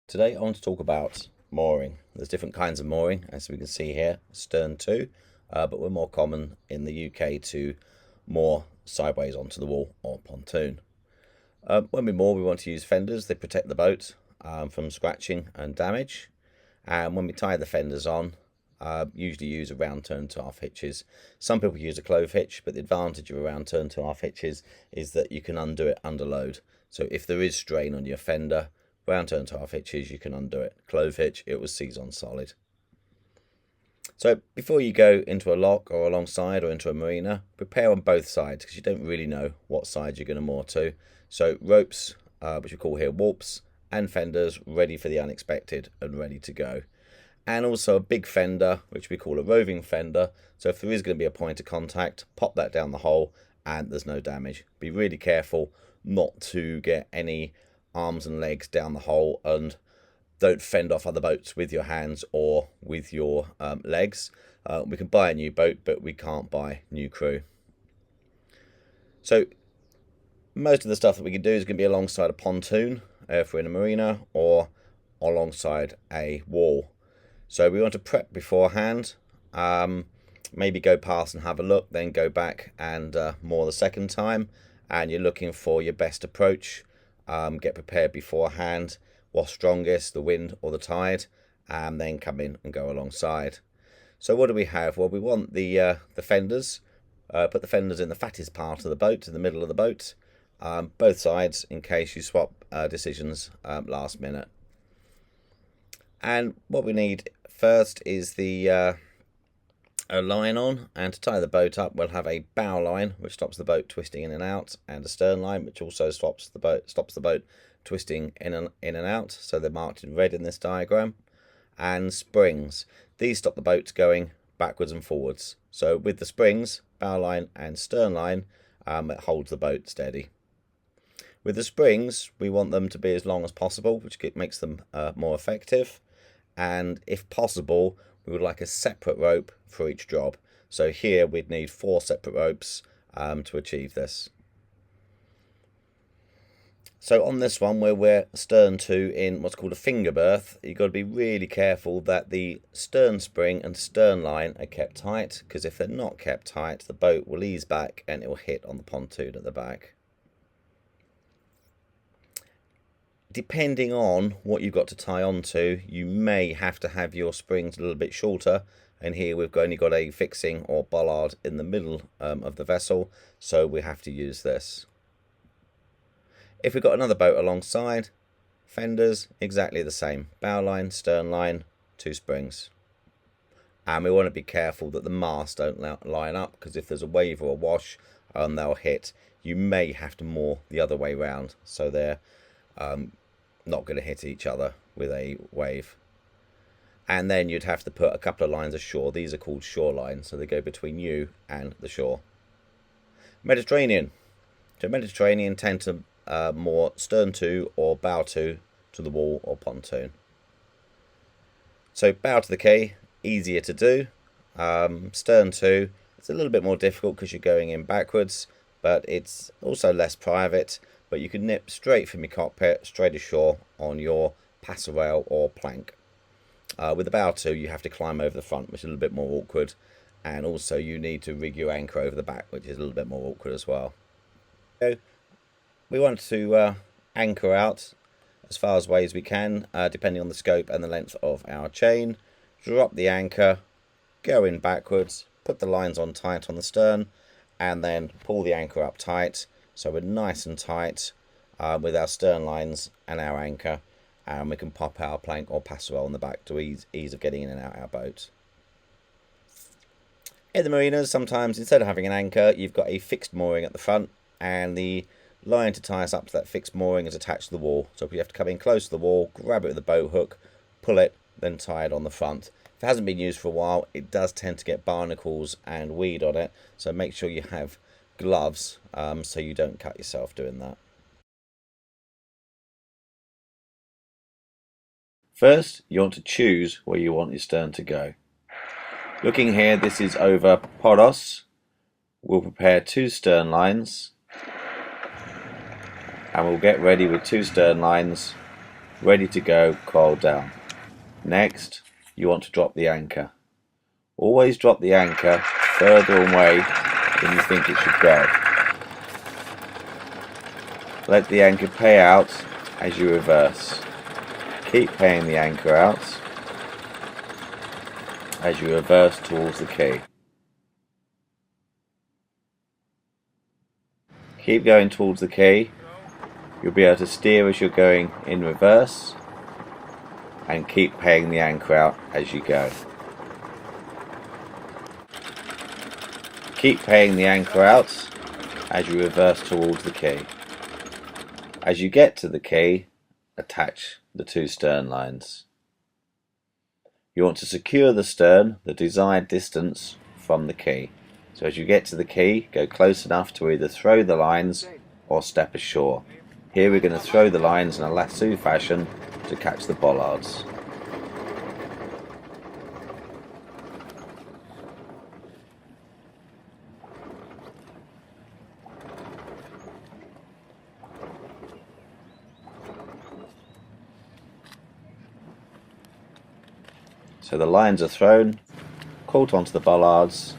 Today I want to talk about mooring. There's different kinds of mooring, as we can see here, stern to, but we're more common in the UK to moor sideways onto the wall or pontoon. When we moor, we want to use fenders. They protect the boat from scratching and damage. And when we tie the fenders on, usually use a round turn to half hitches. Some people use a clove hitch, but the advantage of a round turn to half hitches is that you can undo it under load. So if there is strain on your fender, round turn to half hitches, you can undo it. Clove hitch, it was seize on solid. So before you go into a lock or alongside or into a marina, prepare on both sides because you don't really know what side you're going to moor to. So ropes, which we call here warps, and fenders ready for the unexpected and ready to go. And also a big fender, which we call a roving fender. So if there is going to be a point of contact, pop that down the hole and there's no damage. Be really careful not to get any arms and legs down the hole, and don't fend off other boats with your hands or with your legs. We can buy a new boat, but we can't buy new crew. So most of the stuff that we can do is going to be alongside a pontoon if we're in a marina, or alongside a wall. So we want to prep beforehand, maybe go past and have a look, then go back and moor the second time. And you're looking for your best approach. Get prepared beforehand, what's strongest, the wind or the tide, and then come in and go alongside. So what do we have? Well, we want the fenders. Put the fenders in the fattest part of the boat, in the middle of the boat, both sides, in case you swap decisions last minute. And what we need first is the a line on, and to tie the boat up we'll have a bow line which stops the boat twisting in and out, and a stern line which also stops the boat twisting in and out, so they're marked in red in this diagram. And springs, these stop the boat going backwards and forwards. So with the springs, bow line and stern line, it holds the boat steady. With the springs we want them to be as long as possible, which makes them more effective, and if possible we would like a separate rope for each job. So here we'd need 4 separate ropes to achieve this. So on this one, where we're stern to in what's called a finger berth, you've got to be really careful that the stern spring and stern line are kept tight, because if they're not kept tight, the boat will ease back and it will hit on the pontoon at the back. Depending on what you've got to tie onto, you may have to have your springs a little bit shorter, and here we've only got a fixing or bollard in the middle of the vessel, so we have to use this. If we've got another boat alongside, fenders exactly the same, bow line, stern line, 2 springs. And we want to be careful that the masts don't line up, because if there's a wave or a wash, they'll hit. You may have to moor the other way round, so they're not going to hit each other with a wave. And then you'd have to put a couple of lines ashore. These are called shore lines, so they go between you and the shore. Mediterranean. So Mediterranean tend to moor stern to or bow to the wall or pontoon. So bow to the quay, easier to do. Stern to, it's a little bit more difficult because you're going in backwards, but it's also less private. But you can nip straight from your cockpit, straight ashore on your passerelle or plank. With the bow to, you have to climb over the front, which is a little bit more awkward. And also you need to rig your anchor over the back, which is a little bit more awkward as well. So we want to anchor out as far away as we can, depending on the scope and the length of our chain. Drop the anchor, go in backwards, put the lines on tight on the stern, and then pull the anchor up tight. So we're nice and tight with our stern lines and our anchor, and we can pop our plank or passerelle on the back to ease of getting in and out our boat. In the marinas, sometimes instead of having an anchor, you've got a fixed mooring at the front, and the line to tie us up to that fixed mooring is attached to the wall. So if we have to come in close to the wall, grab it with a boat hook, pull it, then tie it on the front. If it hasn't been used for a while, it does tend to get barnacles and weed on it, so make sure you have gloves so you don't cut yourself doing that. First, you want to choose where you want your stern to go. Looking here, this is over Podos. We'll prepare 2 stern lines, and we'll get ready with 2 stern lines ready to go, coil down. Next, you want to drop the anchor. Always drop the anchor further away than you think it should go. Let the anchor pay out as you reverse. Keep paying the anchor out as you reverse towards the quay. Keep going towards the quay. You'll be able to steer as you're going in reverse, and keep paying the anchor out as you go. Keep paying the anchor out as you reverse towards the quay. As you get to the quay, attach the two stern lines. You want to secure the stern the desired distance from the quay. So as you get to the quay, go close enough to either throw the lines or step ashore. Here we're going to throw the lines in a lasso fashion to catch the bollards. So the lines are thrown, caught onto the bollards,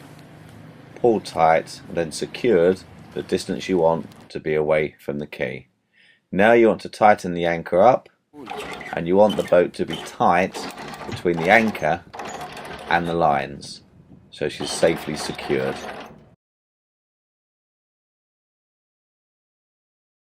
pulled tight, and then secured the distance you want to be away from the quay. Now you want to tighten the anchor up, and you want the boat to be tight between the anchor and the lines, so she's safely secured.